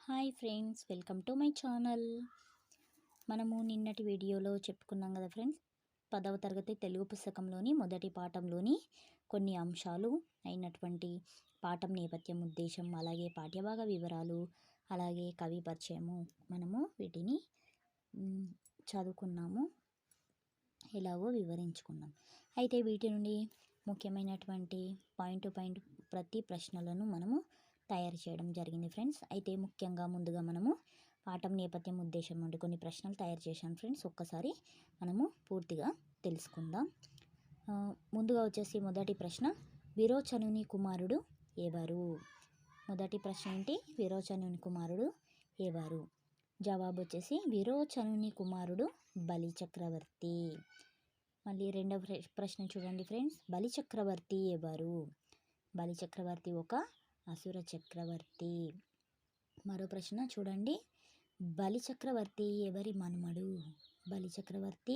Hi friends, welcome to my channel. మనము నిన్నటి వీడియోలో చెప్పుకున్నాం కదా ఫ్రెండ్స్, 10వ తరగతి తెలుగు పుస్తకంలోని మొదటి పాఠంలోని కొన్ని అంశాలు అయినటువంటి పాఠం నేపథ్యం, ఉద్దేశం, అలాగే పాఠ్యభాగ వివరాలు, అలాగే కవి పరిచయము మనము వీటిని చదువుకున్నాము, ఎలాగో వివరించుకున్నాం. అయితే వీటి నుండి ముఖ్యమైనటువంటి పాయింట్ టు పాయింట్ ప్రతి ప్రశ్నలను మనము తయారు చేయడం జరిగింది ఫ్రెండ్స్. అయితే ముఖ్యంగా ముందుగా మనము పాఠం నేపథ్యం, ఉద్దేశం నుండి కొన్ని ప్రశ్నలు తయారు చేశాను ఫ్రెండ్స్. ఒక్కసారి మనము పూర్తిగా తెలుసుకుందాం. ముందుగా వచ్చేసి మొదటి ప్రశ్న, విరోచనుని కుమారుడు ఎవరు? మొదటి ప్రశ్న ఏంటి? విరోచనుని కుమారుడు ఎవరు? జవాబు వచ్చేసి విరోచనుని కుమారుడు బలిచక్రవర్తి. మళ్ళీ రెండవ ప్రశ్న చూడండి ఫ్రెండ్స్, బలిచక్రవర్తి ఎవరు? బలిచక్రవర్తి ఒక అసుర చక్రవర్తి. మరో ప్రశ్న చూడండి, బలిచక్రవర్తి ఎవరి మనుమడు? బలిచక్రవర్తి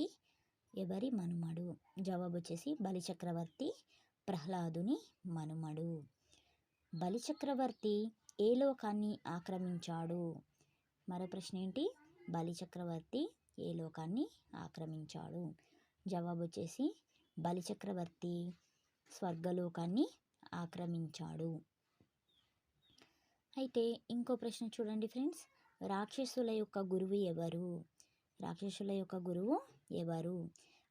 ఎవరి మనుమడు? జవాబు వచ్చేసి బలిచక్రవర్తి ప్రహ్లాదుని మనుమడు. బలిచక్రవర్తి ఏ లోకాన్ని ఆక్రమించాడు? మరో ప్రశ్న ఏంటి? బలిచక్రవర్తి ఏ లోకాన్ని ఆక్రమించాడు? జవాబు వచ్చేసి బలిచక్రవర్తి స్వర్గలోకాన్ని ఆక్రమించాడు. అయితే ఇంకో ప్రశ్న చూడండి ఫ్రెండ్స్, రాక్షసుల యొక్క గురువు ఎవరు? రాక్షసుల యొక్క గురువు ఎవరు?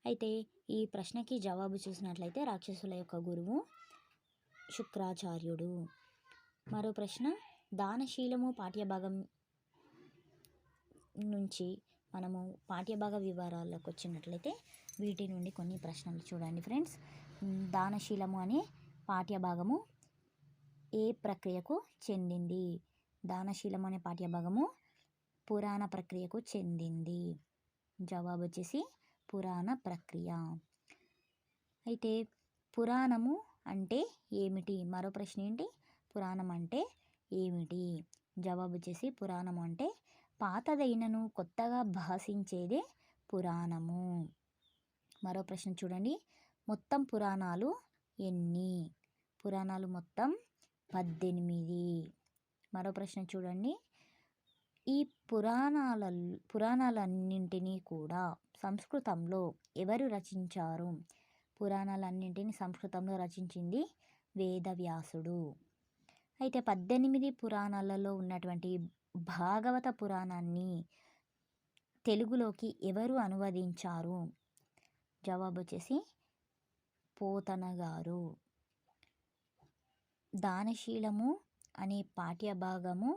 అయితే ఈ ప్రశ్నకి జవాబు చూసినట్లయితే రాక్షసుల యొక్క గురువు శుక్రాచార్యుడు. మరో ప్రశ్న, దానశీలము పాఠ్యభాగం నుంచి మనము పాఠ్యభాగ వివరాలకు వచ్చినట్లయితే వీటి నుండి కొన్ని ప్రశ్నలు చూడండి ఫ్రెండ్స్. దానశీలము అనే పాఠ్యభాగము ఏ ప్రక్రియకు చెందింది? దానశీలం అనే పాఠ్యభాగము పురాణ ప్రక్రియకు చెందింది. జవాబు వచ్చేసి పురాణ ప్రక్రియ. అయితే పురాణము అంటే ఏమిటి? మరో ప్రశ్న ఏంటి? పురాణం అంటే ఏమిటి? జవాబు వచ్చేసి పురాణము అంటే పాతదైనను కొత్తగా భాషించేదే పురాణము. మరో ప్రశ్న చూడండి, మొత్తం పురాణాలు ఎన్ని? పురాణాలు మొత్తం 18. మరో ప్రశ్న చూడండి, ఈ పురాణాలన్నింటినీ కూడా సంస్కృతంలో ఎవరు రచించారు? పురాణాలన్నింటినీ సంస్కృతంలో రచించింది వేదవ్యాసుడు. అయితే 18 పురాణాలలో ఉన్నటువంటి భాగవత పురాణాన్ని తెలుగులోకి ఎవరు అనువదించారు? జవాబు వచ్చేసి పోతన గారు. దానశీలము అనే పాఠ్యభాగము